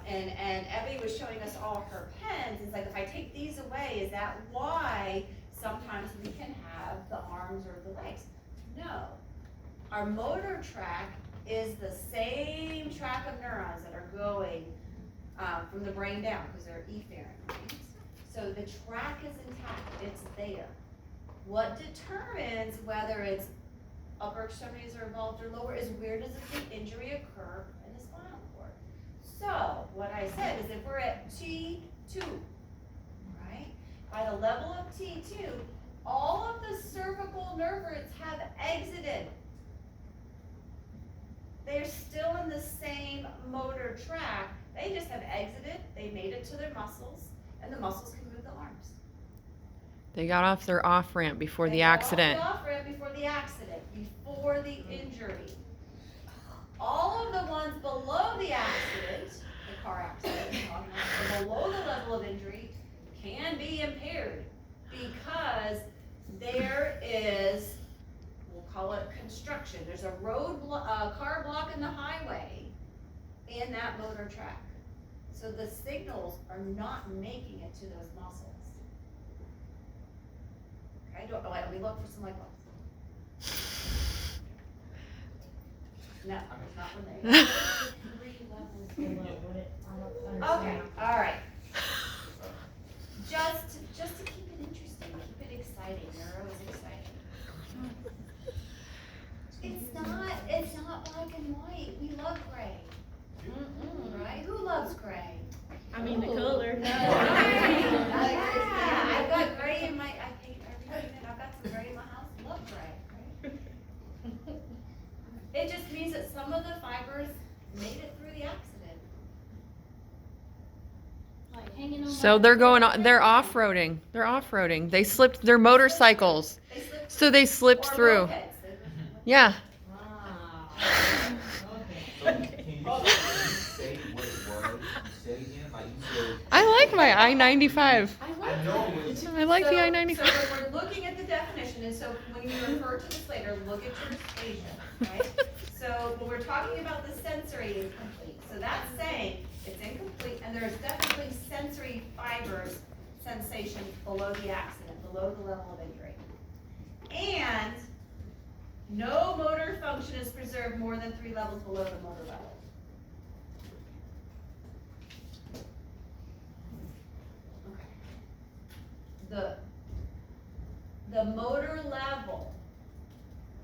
And Evie was showing us all her pens. It's like, if I take these away, is that why sometimes we can have the arms or the legs? No. Our motor track is the same track of neurons that are going from the brain down, because they're efferent, right? So the track is intact, it's there. What determines whether it's upper extremities are involved or lower is, where does the injury occur in the spinal cord? So what I said is, if we're at T2, right, by the level of T2, all of the cervical nerve roots have exited. They're still in the same motor track. They just have exited, they made it to their muscles, and the muscles can move the arms. They got off their off-ramp before the accident. accident. Off-ramp before the accident, before the injury. All of the ones below the accident, the car accident, below the level of injury, can be impaired because there is, we'll call it construction. There's a car block in the highway in that motor track. So the signals are not making it to those muscles. Okay, let me look for some light bulbs. No, it's not when they. Okay, all right. Just to keep it interesting, keep it exciting. Neuro is exciting. It's not black and white. We love gray. Right? Who loves gray? I mean the color. No. I've got gray in my. I hate everything. I've got some gray in my house. Love gray. Right? It just means that some of the fibers made it through the accident. Like hanging on. So they're off-roading. They're off-roading. They slipped their motorcycles. So they slipped through. Yeah. I like my I-95. I like the I-95. So when we're looking at the definition, and so when you refer to this later, look at your spatial, right? So when we're talking about the sensory incomplete, so that's saying it's incomplete, and there's definitely sensory fibers, sensation below the accident, below the level of injury. And no motor function is preserved more than 3 levels below the motor level. The motor level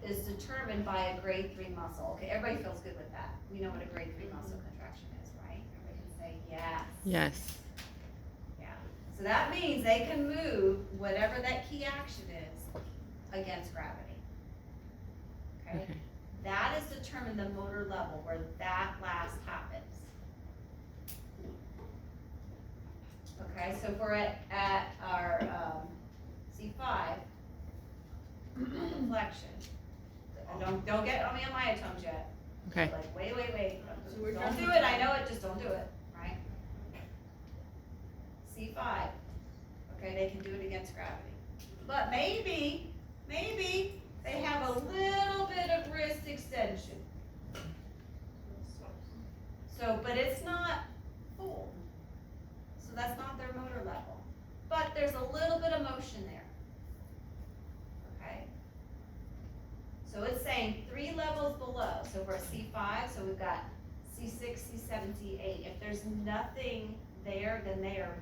is determined by a grade 3 muscle. Okay, everybody feels good with that. We know what a grade 3 muscle contraction is, right? Everybody can say yes. Yes. Yeah. So that means they can move whatever that key action is against gravity. Okay? That is determined the motor level where that last happens. Okay, so if we're at our C5 flexion, don't get on me on myotomes yet. Okay. Like wait. Don't do it. I know it. Just don't do it. Right. C5. Okay, they can do it against gravity, but maybe they have a little bit of wrist extension. So, but it's not full. So that's not their motor level. But there's a little bit of motion there. Okay? So it's saying 3 levels below. So we're at C5, so we've got C6, C7, C8. If there's nothing there, then they are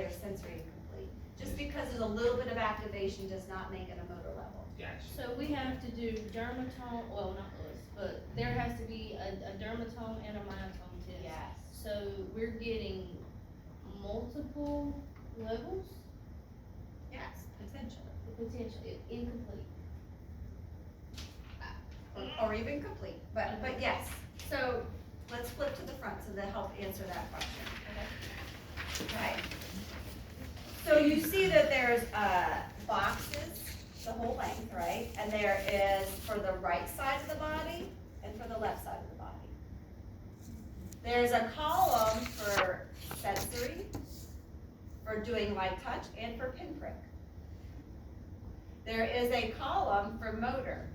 sensory incomplete. Just because there's a little bit of activation does not make it a motor level. Gotcha. So we have to do dermatome, well not us, but there has to be a dermatome and a myotome test. Yes. So we're getting multiple levels? Yes, potentially. Potentially incomplete. Or even complete, but yes. So let's flip to the front so that help answer that question. Okay. So you see that there's boxes the whole length, right? And there is for the right side of the body and for the left side of the body. There's a column for sensory, for doing light touch, and for pinprick. There is a column for motor.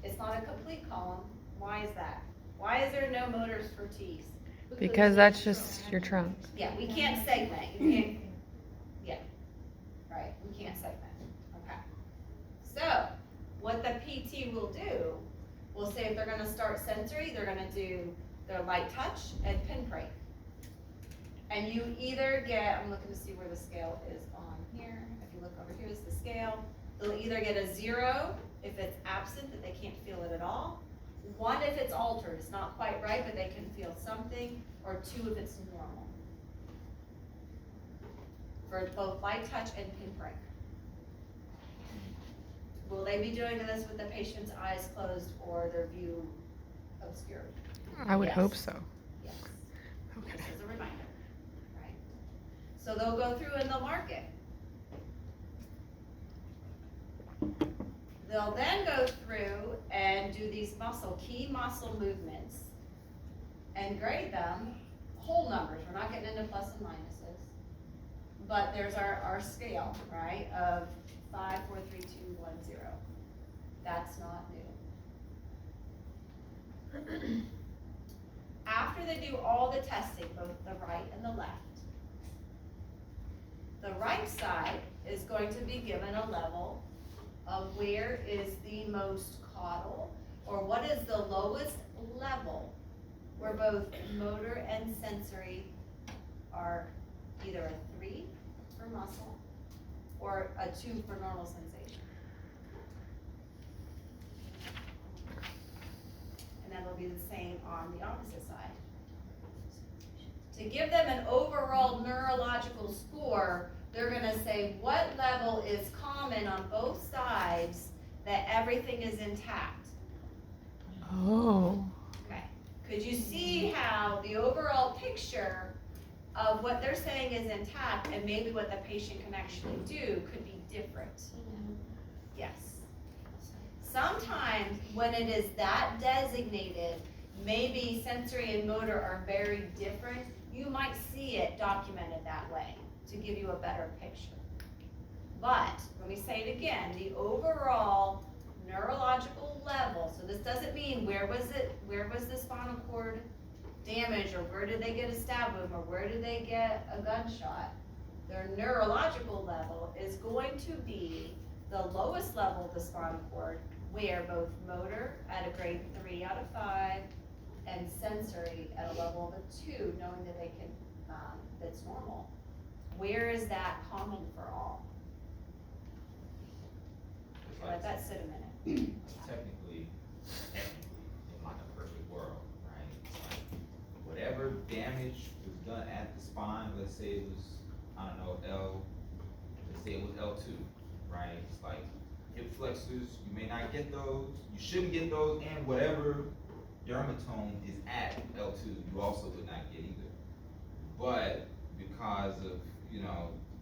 It's not a complete column. Why is that? Why is there no motors for T's? Because that's just your trunk. Yeah, we can't segment, you can't, yeah, right, we can't segment, okay. So, what the PT will do, we'll say if they're gonna start sensory, they're gonna do their light touch and pinprick. And you either get, I'm looking to see where the scale is on here, if you look over here is the scale, they'll either get a 0 if it's absent, that they can't feel it at all, 1 if it's altered, it's not quite right, but they can feel something, or 2 if it's normal. For both light touch and pinprick. Will they be doing this with the patient's eyes closed or their view obscured? I would Yes. hope so. Yes. Okay. This is a reminder, right? So they'll go through and they'll mark it. They'll then go through and do these key muscle movements and grade them, whole numbers, we're not getting into plus and minuses. But there's our scale, right, of 5, 4, 3, 2, 1, 0. That's not new. After they do all the testing, both the right and the left, the right side is going to be given a level of where is the most caudal, or what is the lowest level where both motor and sensory are either a 3 for muscle or a 2 for normal sensation. And then it'll be the same on the opposite side. To give them an overall neurological score, they're gonna say what level is common on both sides that everything is intact. Oh. Okay. Could you see how the overall picture of what they're saying is intact and maybe what the patient can actually do could be different? Yes. Sometimes when it is that designated, maybe sensory and motor are very different, you might see it documented that way to give you a better picture. But, let me say it again, the overall neurological level, so this doesn't mean where was the spinal cord damage, or where did they get a stab wound, or where did they get a gunshot. Their neurological level is going to be the lowest level of the spinal cord, where both motor at a grade 3 out of 5 and sensory at a level of a 2, knowing that they can, that's normal. Where is that common for all? Let that sit a minute. Technically, in like a perfect world, right? It's like whatever damage was done at the spine, let's say it was, I don't know, let's say it was L2, right? It's like hip flexors, you may not get those, you shouldn't get those, and whatever dermatome is at L2, you also would not get either. But because of,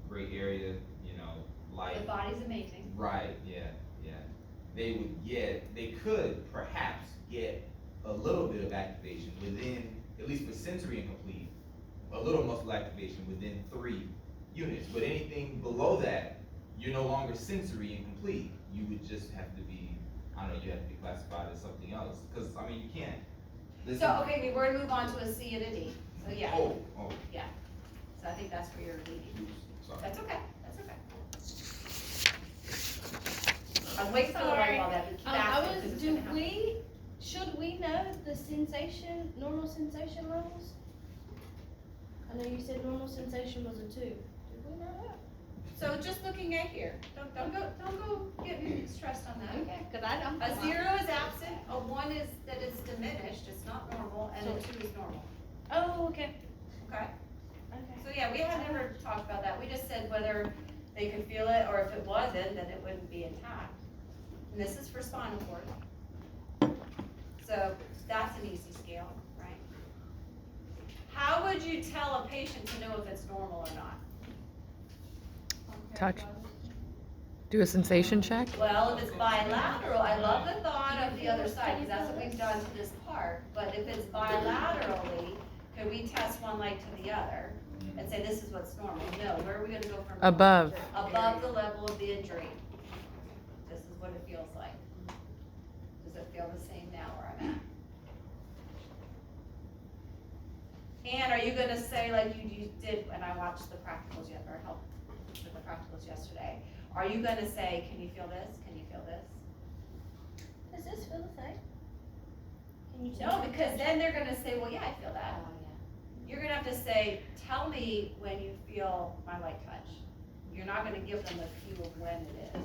gray area, light. The body's amazing. Right, yeah. They could perhaps get a little bit of activation within, at least for sensory incomplete, a little muscle activation within 3 units. But anything below that, you're no longer sensory incomplete. You would just have to be, you have to be classified as something else. Because, you can't. Listen. So, okay, we're gonna move on to a C and a D. So, yeah. Oh. Yeah. So I think that's where you're leading. Oops, sorry. That's okay. I'm waiting for the light bulb to keep asking. Should we know the normal sensation levels? I know you said normal sensation was a 2. Did we know that? So just looking at here, don't go getting stressed on that. Okay, cause I'm. A 0 is absent, a 1 is that it's diminished, it's not normal, and a 2 is normal. Oh, okay. Okay? Okay. So yeah, we had never talked about that. We just said whether they could feel it, or if it wasn't, then it wouldn't be intact. And this is for spinal cord. So that's an easy scale, right? How would you tell a patient to know if it's normal or not? Touch. Do a sensation check. Well, if it's bilateral, I love the thought of the other side, because that's what we've done to this part. But if it's bilaterally, could we test one leg to the other and say this is what's normal? No, where are we gonna go from? Above. Above the level of the injury. This is what it feels like. Does it feel the same now where I'm And are you gonna say like you did when I watched the practicals or helped with the practicals yesterday? Are you gonna say, can you feel this? Can you feel this? Does this feel the same? Can you No, because then they're gonna say, well, yeah, I feel that. You're gonna have to say, tell me when you feel my light touch. You're not gonna give them a cue of when it is.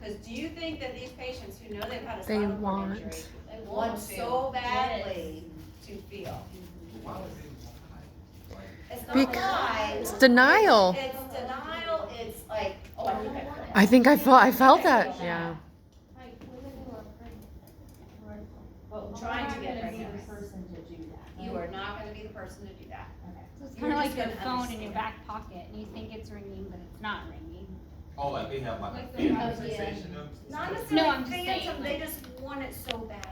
Because do you think that these patients who know they've had a They spinal cord want. injury They want to so badly to feel? Why would they lie? Like, It's not Bec- a lie. It's denial. It's denial, it's like, oh, I think I feel that. I think I felt I that. feel Yeah. Like, women who are pregnant. But we're Trying to not get gonna be pregnant. the person to do that. You are not gonna be the person to do that. So it's You're kind of just like your gonna phone in your understand. back pocket, and you think it's ringing, but it's not ringing. oh, like they have like a Like phantom yeah. sensation of. Not No, necessarily I'm just saying, phantom, they like- just want it so badly.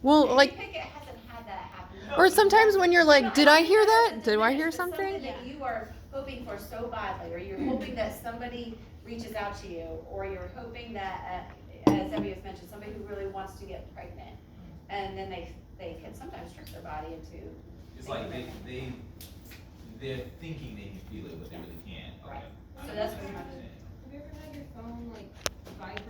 Well, Maybe like, Pickett hasn't had that happen. or sometimes when you're like, did I hear don't that? think Did I it's hear it's something? Something that you are hoping for so badly, or you're hoping that somebody reaches out to you, or you're hoping that, as Debbie has mentioned, somebody who really wants to get pregnant, and then they can sometimes trick their body into. It's like they're thinking they can feel it, but they really can't. Okay. Right. So that's what I I'm understand. Have you ever had your phone like vibrate?